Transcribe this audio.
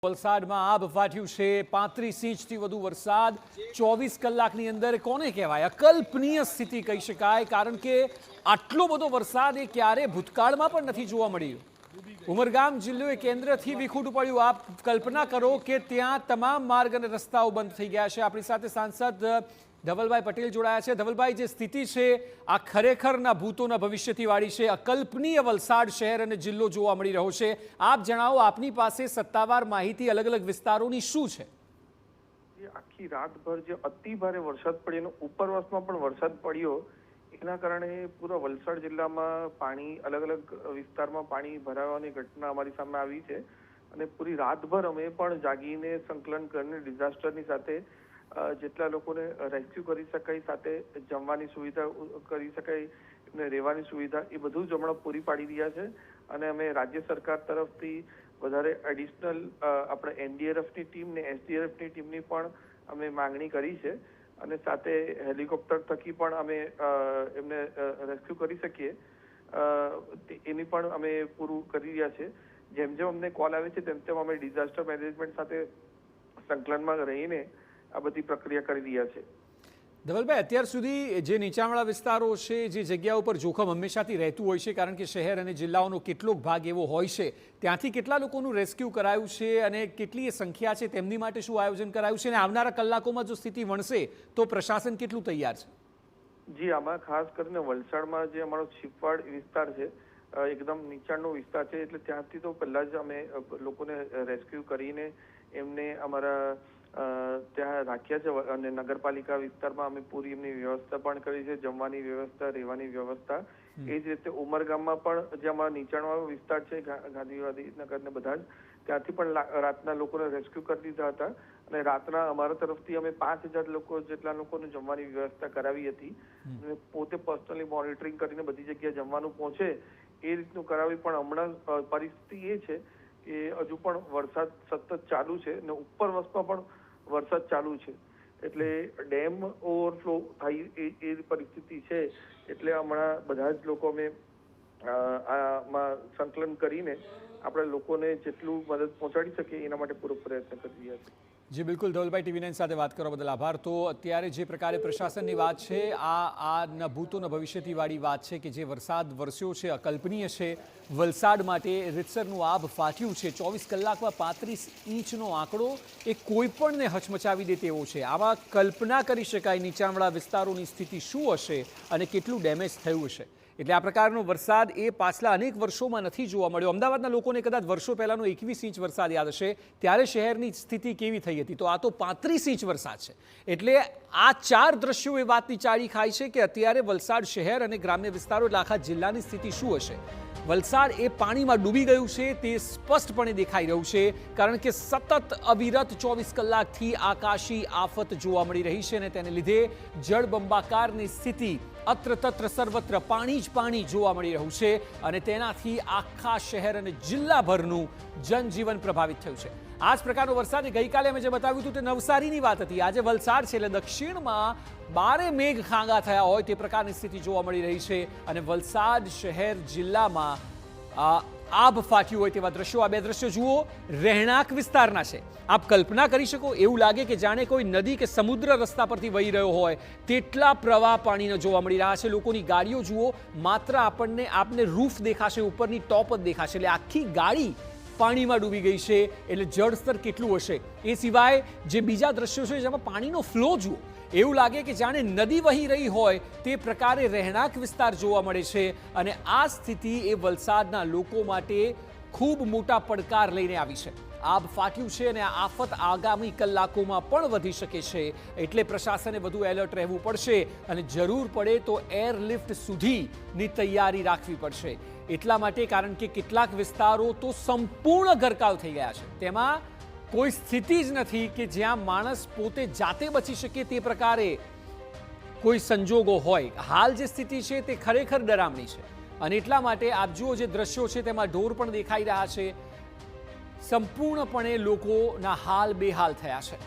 વલસાડમાં આભ ફાટ્યું છે 35 ઇંચથી વધુ વરસાદ 24 કલાકની અંદર કોને કહેવાય અકલ્પનીય સ્થિતિ કહી શકાય કારણ કે આટલો બધો વરસાદ એ ક્યારે ભૂતકાળમાં પણ નથી જોવા મળ્યો। ઉમરગામ જિલ્લો એ કેન્દ્રથી વિખૂટું પડ્યું। આપ કલ્પના કરો કે ત્યાં તમામ માર્ગ અને રસ્તાઓ બંધ થઈ ગયા છે। આપણી સાથે સાંસદ ધવલભાઈ પટેલ જોડાયા છે। ધવલભાઈ, જે સ્થિતિ છે આ ખરેખરના ભૂતોના ભવિષ્યથી વાળી છે। અકલ્પનીય વલસાડ શહેર અને જિલ્લો જોવા મળી રહ્યો છે। આપ જણાવો, આપની પાસે સત્તાવાર માહિતી અલગ અલગ વિસ્તારોની શું છે? આખી રાતભર જે અતિ ભારે વરસાદ પડ્યો, ઉપરવાસમાં પણ વરસાદ પડ્યો, એના કારણે પૂરા વલસાડ જિલ્લામાં પાણી અલગ અલગ વિસ્તારમાં પાણી ભરાવાની ઘટના અમારી સામે આવી છે અને પૂરી રાતભર અમે પણ જાગીને સંકલન કરીને ડિઝાસ્ટરની સાથે જેટલા લોકોને રેસ્ક્યુ કરી શકાય, સાથે જમવાની સુવિધા કરી શકાય, એમને રહેવાની સુવિધા, એ બધું જ હમણાં પૂરી પાડી રહ્યા છે। અને અમે રાજ્ય સરકાર તરફથી વધારે એડિશનલ આપણે એનડીઆરએફની ટીમ ને એસડીઆરએફની ટીમની પણ અમે માંગણી કરી છે અને સાથે હેલિકોપ્ટર થકી પણ અમે એમને રેસ્ક્યુ કરી શકીએ એની પણ અમે પૂરું કરી રહ્યા છે। જેમ જેમ અમને કોલ આવે છે તેમ તેમ અમે ડિઝાસ્ટર મેનેજમેન્ટ સાથે સંકલનમાં રહીને આ બધી પ્રક્રિયા કરી રહ્યા છે। ધવલભાઈ, અત્યાર સુધી જે નીચાણવાળા વિસ્તારો છે, જે જગ્યા ઉપર જોખમ હંમેશાથી રહેતું હોય છે કારણ કે શહેર અને જિલ્લાઓનો કેટલોક ભાગ એવો હોય છે, ત્યાંથી કેટલા લોકોનું રેસ્ક્યુ કરાયું છે અને કેટલી સંખ્યા છે, તેમની માટે શું આયોજન કરાયું છે અને આવનારા કલાકોમાં જો સ્થિતિ વણસે તો પ્રશાસન કેટલું તૈયાર છે? જી, આમાં ખાસ કરીને વલસાડમાં જે અમારો છીપવાડ વિસ્તાર છે, એકદમ નીચાણનો વિસ્તાર છે, એટલે ત્યાંથી તો પહેલા જ અમે લોકોને રેસ્ક્યુ કરીને એમને અમારા ત્યાં રાખ્યા છે અને નગરપાલિકા વિસ્તારમાં અમે પૂરી એમની વ્યવસ્થા પણ કરી છે, જમવાની વ્યવસ્થા, રહેવાની વ્યવસ્થા। એ જ રીતે ઉમરગામમાં પણ જે અમારા નીચાણવાળો વિસ્તાર છે, ગાંધીવાદી નગર ને બધા જ, ત્યાંથી પણ રાતના લોકોને રેસ્ક્યુ કરી દીધા હતા અને રાતના અમારા તરફથી અમે 5000 લોકો જેટલા લોકોને જમવાની વ્યવસ્થા કરાવી હતી અને પોતે પર્સનલી મોનિટરિંગ કરીને બધી જગ્યાએ જમવાનું પહોંચે એ રીતનું કરાવી। પણ હમણાં પરિસ્થિતિ એ છે કે હજુ પણ વરસાદ સતત ચાલુ છે અને ઉપરવાસમાં પણ વરસાદ ચાલુ છે, એટલે ડેમ ઓવરફ્લો થાય એ પરિસ્થિતિ છે। એટલે હમણાં બધા જ લોકો અમે આમાં સંકલન કરીને આપણે લોકોને જેટલું મદદ પહોંચાડી શકીએ એના માટે પૂરો પ્રયત્ન કરી રહ્યા છીએ। જી બિલકુલ, ધવલભાઈ, TV9 સાથે વાત કરવા બદલ આભાર। તો અત્યારે જે પ્રકારે પ્રશાસનની વાત છે, આ ન ભૂતોના ભવિષ્યથી વાળી વાત છે કે જે વરસાદ વરસ્યો છે અકલ્પનીય છે। વલસાડ માટે રીતસરનું આભ ફાટ્યું છે। 24 કલાકમાં 35 ઇંચનો આંકડો એ કોઈ પણને હચમચાવી દે તેવો છે। આમાં કલ્પના કરી શકાય નીચાણવાળા વિસ્તારોની સ્થિતિ શું હશે અને કેટલું ડેમેજ થયું હશે। એટલે આ પ્રકારનો વરસાદ એ પાછલા અનેક વર્ષોમાં નથી જોવા મળ્યો। અમદાવાદના લોકોને કદાચ વર્ષો પહેલાંનો 21 ઇંચ વરસાદ યાદ હશે, ત્યારે શહેરની સ્થિતિ કેવી થઈ હતી, તો આ તો 35 ઇંચ વરસાદ છે। એટલે આ ચાર દ્રશ્યો એ વાતની ચાળી ખાય છે કે અત્યારે વલસાડ શહેર અને ગ્રામ્ય વિસ્તારો એટલે આખા જિલ્લાની સ્થિતિ શું હશે। વલસાડ એ પાણીમાં ડૂબી ગયું છે તે સ્પષ્ટપણે દેખાઈ રહ્યું છે કારણ કે સતત અવિરત 24 કલાકથી આકાશી આફત જોવા મળી રહી છે અને તેને લીધે જળબંબાકારની સ્થિતિ અત્ર તત્ર સર્વત્ર પાણી જ પાણી જોવા મળી રહ્યું છે અને તેનાથી આખા શહેર અને જિલ્લાભરનું જનજીવન પ્રભાવિત થયું છે। આ જ પ્રકારનો વરસાદ ગઈકાલે અમે જે બતાવ્યું હતું તે નવસારીની વાત હતી। આજે વલસાડ છે એટલે દક્ષિણમાં બારે મેઘ ખાંગા થયા હોય તે પ્રકારની સ્થિતિ જોવા મળી રહી છે અને વલસાડ શહેર જિલ્લામાં આભ ફાટ્યું હોય તેવા દ્રશ્યો, આ બે દ્રશ્યો જુઓ, રહેણાંક વિસ્તારના છે। આપ કલ્પના કરી શકો, એવું લાગે કે જાણે કોઈ નદી કે સમુદ્ર રસ્તા પરથી વહી રહ્યો હોય તેટલા પ્રવાહ પાણીનો જોવા મળી રહ્યા છે। લોકોની ગાડીઓ જુઓ, માત્ર આપને રૂફ દેખાશે, ઉપરની ટોપ જ દેખાશે, એટલે આખી ગાડી પાણીમાં ડૂબી ગઈ છે। એટલે જળસ્તર કેટલું હશે। એ સિવાય જે બીજા દ્રશ્યો છે જેમાં પાણીનો ફ્લો જુઓ, એવું લાગે કે જાણે નદી વહી રહી હોય તે પ્રકારે રહેણાંક વિસ્તાર જોવા મળે છે અને આ સ્થિતિ એ વલસાડના લોકો માટે ખૂબ મોટા પડકાર લઈને આવી છે। આભ ફાટ્યું છે અને આ આફત આગામી કલાકોમાં પણ વધી શકે છે, એટલે પ્રશાસને વધુ એલર્ટ રહેવું પડશે અને જરૂર પડે તો એરલિફ્ટ સુધીની તૈયારી રાખવી પડશે। એટલા માટે કારણ કે કેટલાક વિસ્તારો તો સંપૂર્ણ ગરકાવ થઈ ગયા છે, તેમાં કોઈ સ્થિતિ જ નથી કે જ્યાં માણસ પોતે જાતે બચી શકે તે પ્રકારે કોઈ સંજોગો હોય। હાલ જે સ્થિતિ છે તે ખરેખર ડરામણી છે અને એટલા માટે આપ જુઓ જે દ્રશ્યો છે તેમાં ઢોર પણ દેખાઈ રહ્યા છે। સંપૂર્ણપણે લોકોના હાલ બેહાલ થયા છે।